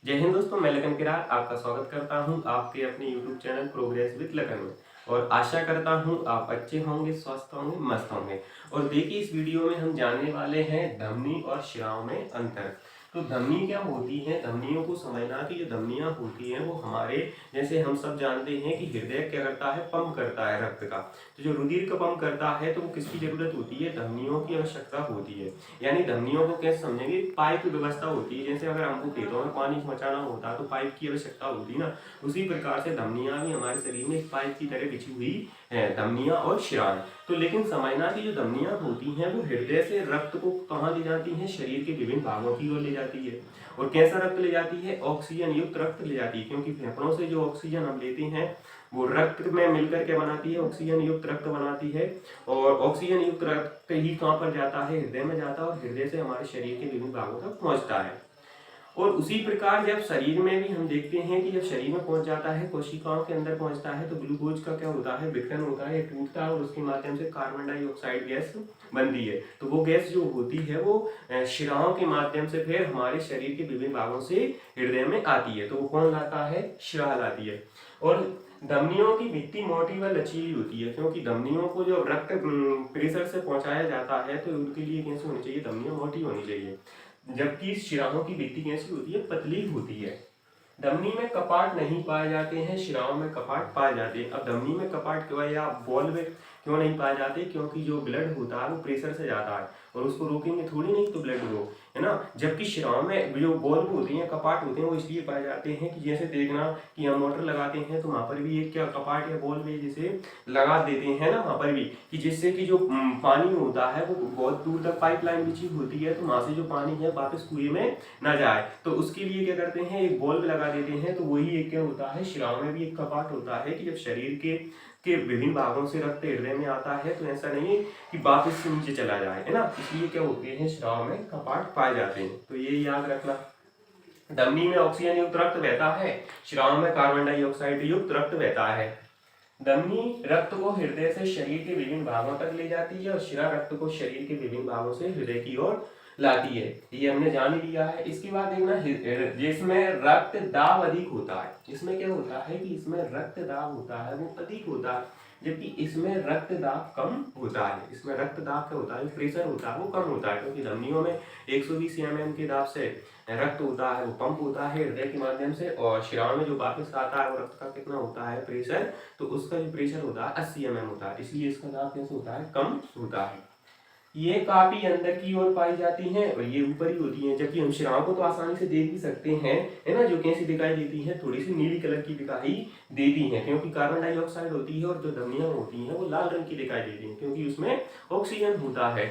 जय हिंद दोस्तों, मैं लगन किरार आपका स्वागत करता हूं आपके अपने YouTube चैनल प्रोग्रेस विद लगन में। और आशा करता हूं आप अच्छे होंगे, स्वस्थ होंगे, मस्त होंगे। और देखिए, इस वीडियो में हम जानने वाले हैं धमनी और शिराओं में अंतर। तो धमनी क्या होती है, धमनियों को समझना कि जो धमनियां होती हैं वो हमारे, जैसे हम सब जानते हैं कि हृदय क्या करता है, पंप करता है रक्त का। तो जो रुधिर का पंप करता है तो वो किसकी जरूरत होती है, धमनियों की आवश्यकता होती है। यानी धमनियों को कैसे समझेंगे, पाइप की व्यवस्था होती है। जैसे अगर हमको खेतों में पानी पहुंचाना होता तो पाइप की आवश्यकता होती है ना, उसी प्रकार से धमनियां भी हमारे शरीर में एक पाइप की तरह बिछी हुई है, धमनियां और शिराएं। तो लेकिन समझना कि जो धमनियां होती हैं वो हृदय से रक्त को कहाँ ले जाती हैं, शरीर के विभिन्न भागों की ओर ले जाती है। और कैसा रक्त ले जाती है, ऑक्सीजन युक्त रक्त ले जाती है। क्योंकि फेफड़ों से जो ऑक्सीजन हम लेते हैं वो रक्त में मिलकर के बनाती है, ऑक्सीजन युक्त रक्त बनाती है। और ऑक्सीजन युक्त रक्त ही कहाँ पर जाता है, हृदय में जाता है। और हृदय से हमारे शरीर के विभिन्न भागों तक पहुंचता है। और उसी प्रकार जब शरीर में भी हम देखते हैं कि जब शरीर में पहुंच जाता है, कोशिकाओं के अंदर पहुंचता है, तो ग्लूकोज का क्या होता है, विघटन होता है, टूटता है और उसके माध्यम से कार्बन डाइऑक्साइड गैस बनती है। तो वो गैस जो होती है वो शिराओं के माध्यम से फिर हमारे शरीर के विभिन्न भागों से हृदय में आती है। तो वो कौन लाता है, शिरा लाती है। और धमनियों की भित्ति मोटी व लचीली होती है, क्योंकि धमनियों को जो रक्त प्रेशर से पहुंचाया जाता है तो उनके लिए कैसे होनी चाहिए, धमनियां मोटी होनी चाहिए। जबकि शिराओं की भित्ति कैसी होती है, पतली होती है। धमनी में कपाट नहीं पाए जाते हैं, शिराओं में कपाट पाए जाते हैं। अब धमनी में कपाट क्यों या वॉल्व क्यों नहीं पाए जाते, क्योंकि जो ब्लड होता है वो प्रेशर से जाता है और उसको रोकेंगे थोड़ी नहीं तो ब्लड रो, है ना। जबकि शिराओं में जो वॉल्व होते हैं, कपाट होते हैं, वो इसलिए पाए जाते हैं कि जैसे देखना कि हम मोटर लगाते हैं तो वहाँ पर भी एक क्या कपाट या वॉल्व जैसे लगा देते हैं ना, वहाँ पर भी, कि जिससे कि जो पानी होता है वो बहुत दूर तक पाइपलाइन बिछी होती है, तो वहाँ से जो पानी है वापस कुएं में ना जाए। तो उसके लिए क्या करते हैं, एक वॉल्व लगा देते हैं। तो वही एक क्या होता है, शिराओं में भी एक कपाट होता है कि जब शरीर के विभिन्न भागों से रक्त हृदय में आता है तो ऐसा नहीं है कि वापस से नीचे चला जाए, है ना। इसलिए क्या होते हैं, शिराओं में कपाट पाए जाते हैं। तो ये याद रखना। धमनी में ऑक्सीजन युक्त रक्त बहता है, शिराओं में कार्बन डाइऑक्साइड युक्त रक्त बहता है। धमनी रक्त को हृदय से शरीर के विभिन्न भागों तक ले जाती है और शिरा रक्त को शरीर के विभिन्न भागों से हृदय की ओर लाती है। ये हमने जान ही लिया है। इसके बाद देखना, जिसमें रक्त दाब अधिक होता है, इसमें क्या होता है कि इसमें रक्त दाब होता है वो अधिक होता है, जबकि इसमें रक्त दाब कम होता है। इसमें रक्त दाब क्या होता है, प्रेशर होता है वो कम होता है, क्योंकि धमनियों में 120 mm के दाब से रक्त होता है वो पंप होता है हृदय के माध्यम से। और शिराओं में जो वापस आता है वो रक्त का कितना होता है, प्रेशर, तो उसका जो प्रेशर होता है 80 mm होता है। इसलिए इसका दाब कैसे होता है, कम होता है। ये काफी अंदर की ओर पाई जाती हैं और ये ऊपर ही होती हैं। जबकि हम शिराओं को तो आसानी से देख भी सकते हैं, है ना, जो कैसी दिखाई देती हैं, थोड़ी सी नीली कलर की दिखाई देती हैं, क्योंकि कार्बन डाइऑक्साइड होती है। और जो धमनियां होती हैं वो लाल रंग की दिखाई देती हैं, क्योंकि उसमें ऑक्सीजन होता है।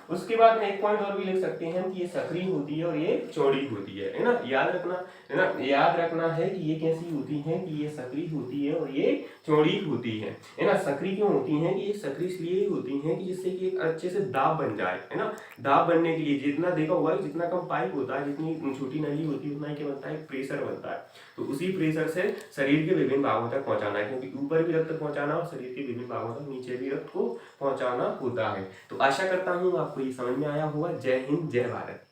उसके बाद में एक पॉइंट और भी लिख सकते हैं कि ये सक्रिय होती है और ये चौड़ी होती है ना। याद रखना, है ना, याद रखना है कि ये कैसी होती है, कि ये सक्रिय होती है और ये चौड़ी होती है ना। सक्रिय क्यों होती है, कि ये सक्रिय इसलिए ही होती है कि जिससे कि एक अच्छे से दाब बन जाए, है ना। दाब बनने के लिए जितना देखा हुआ है, जितना कम पाइप होता है, जितनी छोटी नली होती है, उतना ही क्या बनता है, प्रेशर बनता है। तो उसी प्रेशर से शरीर के विभिन्न भागों तक पहुंचाना है, क्योंकि ऊपर भी रक्त पहुंचाना और शरीर के विभिन्न भागों तक नीचे भी रक्त को पहुंचाना होता है। तो आशा करता हूँ आपको ये समझ में आया होगा। जय हिंद, जय भारत।